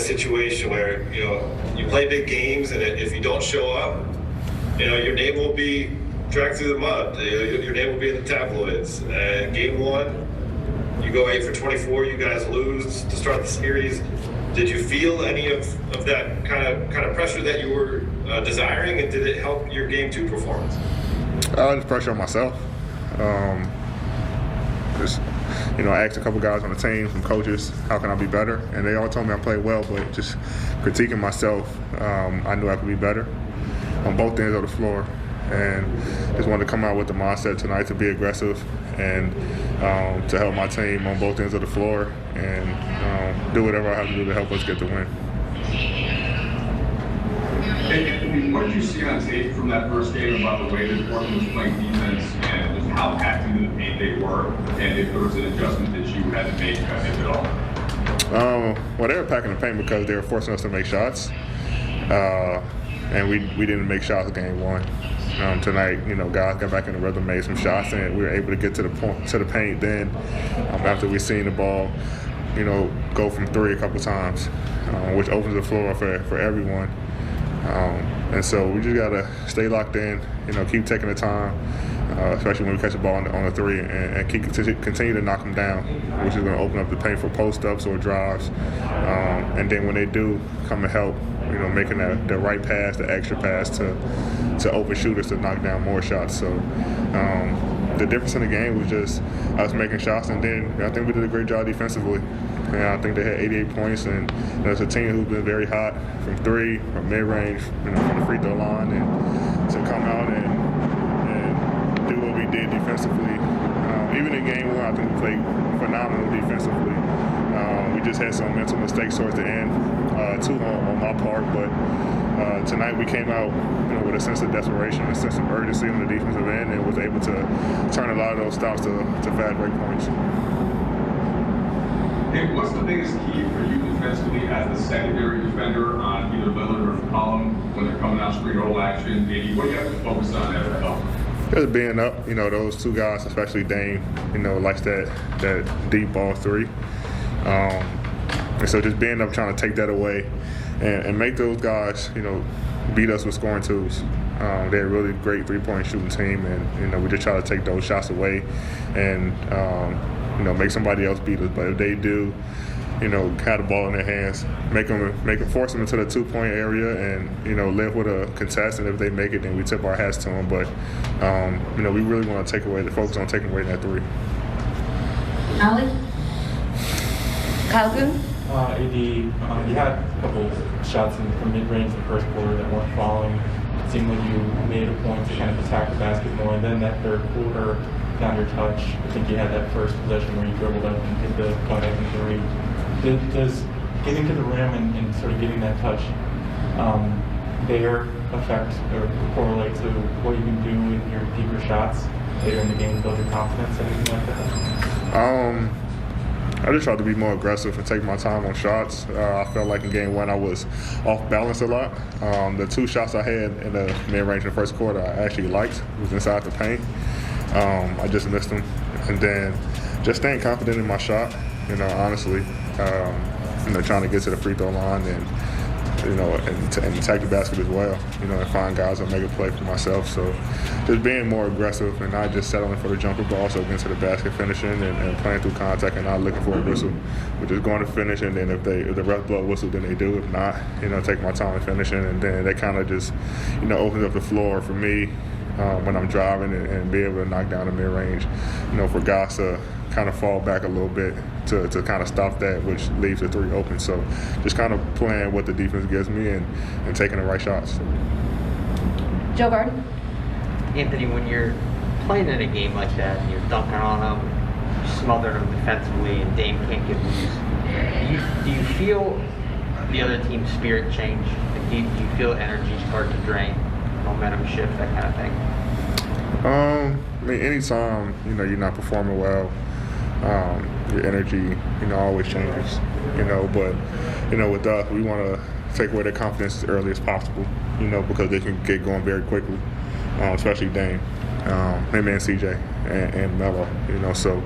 situation where, you play big games, and if you don't show up, your name will be dragged through the mud. Your name will be in the tabloids. Game one, you go 8 for 24. You guys lose to start the series. Did you feel any of that kind of pressure that you were desiring, and did it help your game two performance? Just pressure on myself. I asked a couple guys on the team, some coaches, how can I be better? And they all told me I played well, but just critiquing myself, I knew I could be better on both ends of the floor. And just wanted to come out with the mindset tonight to be aggressive and to help my team on both ends of the floor and do whatever I have to do to help us get the win. What did you see on tape from that first game about the way that Portland was playing defense and just how packed into the paint they were, and if there was an adjustment that you had to make, if at all? Well, they were packing the paint because they were forcing us to make shots, and we didn't make shots game one. Tonight, guys got back in the rhythm, made some shots, and we were able to get to the paint then after we seen the ball, go from three a couple times, which opens the floor for everyone. And so we just gotta stay locked in, keep taking the time, especially when we catch the ball on the three, and continue to knock them down, which is going to open up the paint for post-ups or drives. And then when they do come and help, making the right pass, the extra pass to open shooters to knock down more shots. So the difference in the game was just us making shots, and then I think we did a great job defensively. And I think they had 88 points, and it's a team who's been very hot from three, from mid-range, from the free throw line, and to come out and do what we did defensively. Even in game one, I think we played phenomenal defensively. We just had some mental mistakes towards the end, too, on my part. But tonight we came out, with a sense of desperation, a sense of urgency on the defensive end, and was able to turn a lot of those stops to fast break points. Hey, what's the biggest key for you defensively as the secondary defender on either Lillard or McCollum when they're coming out screen roll action? Maybe what do you have to focus on as a help? Just being up, those two guys, especially Dame, likes that deep ball three. And so just being up, trying to take that away and make those guys, beat us with scoring twos. They're a really great three-point shooting team, and we just try to take those shots away and make somebody else beat us. But if they do, have the ball in their hands, force them into the 2-point area, and live with a contest. And if they make it, then we tip our hats to them. But we really want to focus on taking away that three. Allie? Kyle Goon? AD, you had a couple shots from mid-range in the first quarter that weren't falling. It seemed like you made a point to kind of attack the basket more, and then that third quarter, found your touch. I think you had that first possession where you dribbled up and hit the point-making three. Does getting to the rim and sort of getting that touch there affect or correlate to what you can do with your deeper shots later in the game to build your confidence, anything like that? I just tried to be more aggressive and take my time on shots. I felt like in game one I was off balance a lot. The two shots I had in the mid-range in the first quarter I actually liked. It was inside the paint. I just missed them. And then just staying confident in my shot, honestly. Trying to get to the free throw line and attack the basket as well, and find guys that make a play for myself. So just being more aggressive and not just settling for the jumper, but also getting to the basket, finishing and playing through contact and not looking for a whistle. But just going to finish, and then if the ref blow a whistle, then they do. If not, take my time finishing, and then that kind of just, opens up the floor for me when I'm driving and be able to knock down the mid-range, for guys to kind of fall back a little bit to kind of stop that, which leaves the three open. So just kind of playing what the defense gives me and taking the right shots. Joe Garden? Anthony, when you're playing in a game like that and you're dunking on them, smothering them defensively, and Dame can't get loose, do you feel the other team's spirit change? Like, do you feel energy start to drain, momentum shift, that kind of thing? Anytime, you're not performing well, your energy, always changes, but, with us, we want to take away their confidence as early as possible, because they can get going very quickly, especially Dame, him and CJ and Melo, so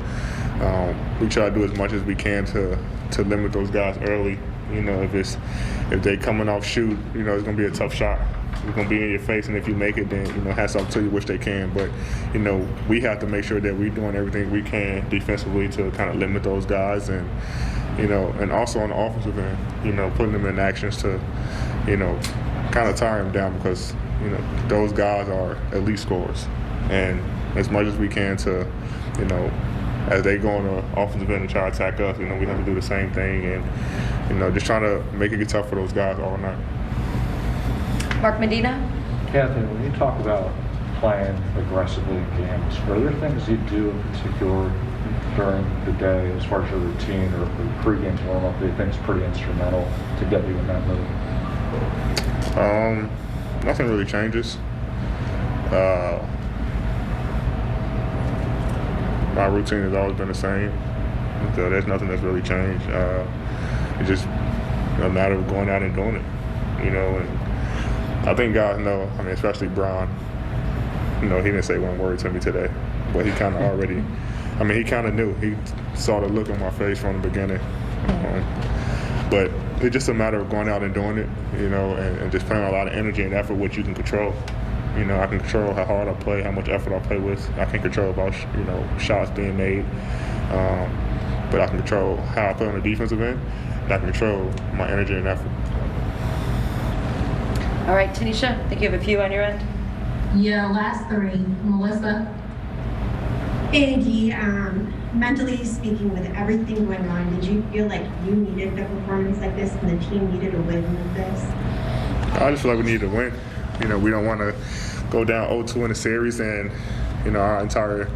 we try to do as much as we can to limit those guys early, You know, if they coming off shoot, you know, it's gonna be a tough shot. It's gonna be in your face, and if you make it, then you know, hats off to you, which they can. But you know, we have to make sure that we're doing everything we can defensively to kind of limit those guys, and you know, and also on the offensive end, you know, putting them in actions to, you know, kind of tire them down because you know those guys are elite scorers, and as much as we can to, you know, as they go on the offensive end and try to attack us, you know, we have to do the same thing, and you know, just trying to make it get tough for those guys all night. Mark Medina? Anthony, when you talk about playing aggressively in games, are there things you do in particular during the day as far as your routine or pre-game warm-up that you think is pretty instrumental to get you in that mood? Nothing really changes. My routine has always been the same. So there's nothing that's really changed. It's just a matter of going out and doing it, you know. And I think guys know. I mean, especially Brian. You know, he didn't say one word to me today, but he kind of already. I mean, he kind of knew. He saw the look on my face from the beginning. But it's just a matter of going out and doing it, you know, and just putting a lot of energy and effort, which you can control. You know, I can control how hard I play, how much effort I play with. I can control about, you know, shots being made. But I can control how I play on the defensive end. And I can control my energy and effort. All right, Tanisha, I think you have a few on your end. Yeah, last three. Melissa? Andy, mentally speaking, with everything going on, did you feel like you needed a performance like this and the team needed a win like this? I just feel like we need to win. You know, we don't want to go down 0-2 in the series, and you know, our entire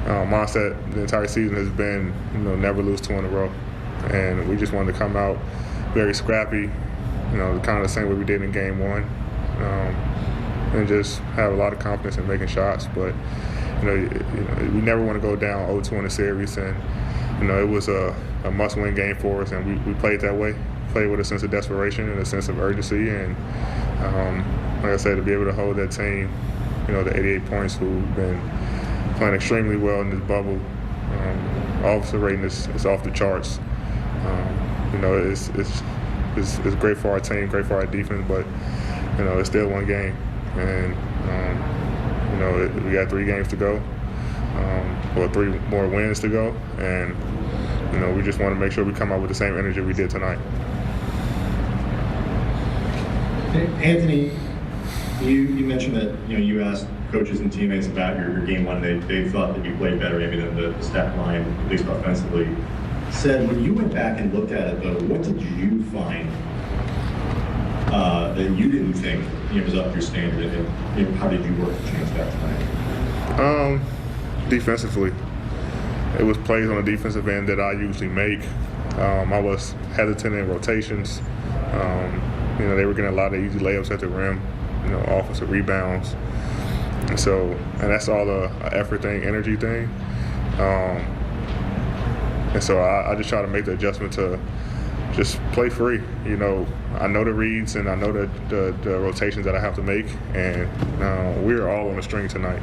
mindset the entire season has been, you know, never lose 2 in a row, and we just wanted to come out very scrappy, you know, kind of the same way we did in Game 1, and just have a lot of confidence in making shots. But you know, we never want to go down 0-2 in the series, and you know, it was a must-win game for us, and we played that way. Played with a sense of desperation and a sense of urgency, and like I said, to be able to hold that team, you know, the 88 points, who've been playing extremely well in this bubble. Officer rating is off the charts. You know, it's great for our team, great for our defense, but you know, it's still one game, and you know, we got 3 games to go, or 3 more wins to go, and you know, we just want to make sure we come out with the same energy we did tonight. Anthony, you mentioned that, you know, you asked coaches and teammates about your Game 1. They thought that you played better maybe than the stat line, at least offensively. Said when you went back and looked at it, though, what did you find that you didn't think, you know, was up to your standard, and you know, how did you work to change that tonight? Defensively, it was plays on the defensive end that I usually make. I was hesitant in rotations. You know, they were getting a lot of easy layups at the rim, you know, offensive rebounds. And that's all a effort thing, energy thing. And so I just try to make the adjustment to just play free. You know, I know the reads and I know the rotations that I have to make, and we're all on the string tonight.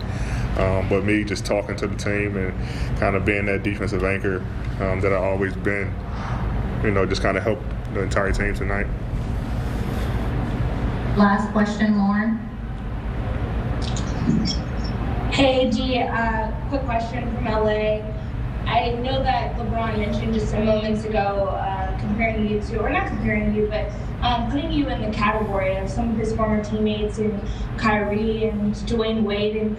But me just talking to the team and kind of being that defensive anchor that I've always been, you know, just kind of helped the entire team tonight. Last question, Lauren. Hey, G, quick question from LA. I know that LeBron mentioned just some moments ago comparing you to, or not comparing you, but putting you in the category of some of his former teammates in Kyrie and Dwayne Wade. And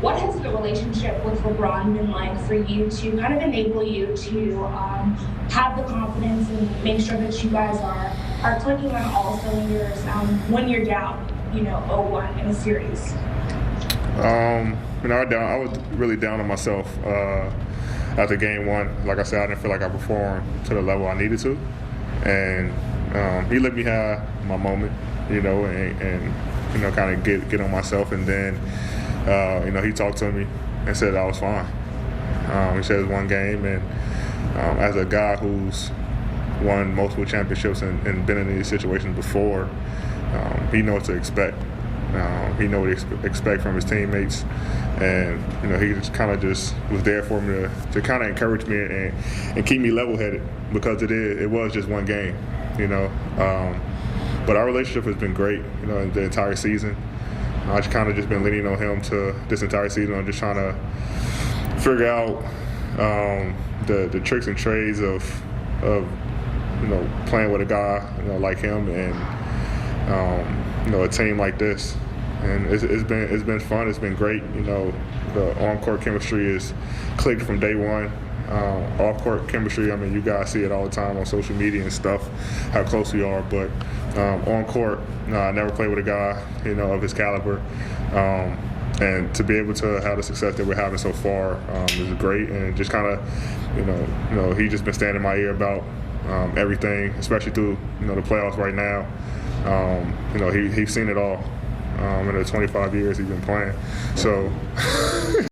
what has the relationship with LeBron been like for you to kind of enable you to have the confidence and make sure that you guys are clicking on all cylinders when you're down, you know, 0-1 in a series? You know, I was really down on myself after Game 1. Like I said, I didn't feel like I performed to the level I needed to, and he let me have my moment, you know, and you know, kind of get on myself, and then you know, he talked to me and said I was fine. He said it's one game, and as a guy who's won multiple championships and been in these situations before, he knows what to expect. He knows what to expect from his teammates, and you know, he just kind of was there for me to kind of encourage me and keep me level-headed, because it was just one game. you know. But our relationship has been great, you know, the entire season. I just kind of just been leaning on him to this entire season. I'm just trying to figure out the tricks and trades of you know, playing with a guy, you know, like him, and you know, a team like this. And it's been fun. It's been great. You know, the on-court chemistry is clicked from day one. Off-court chemistry, I mean, you guys see it all the time on social media and stuff, how close we are. But on-court, I never played with a guy, you know, of his caliber. And to be able to have the success that we're having so far is great. And just kind of, you know, he just been standing in my ear about everything, especially through, you know, the playoffs right now. You know, he's seen it all in the 25 years he's been playing. So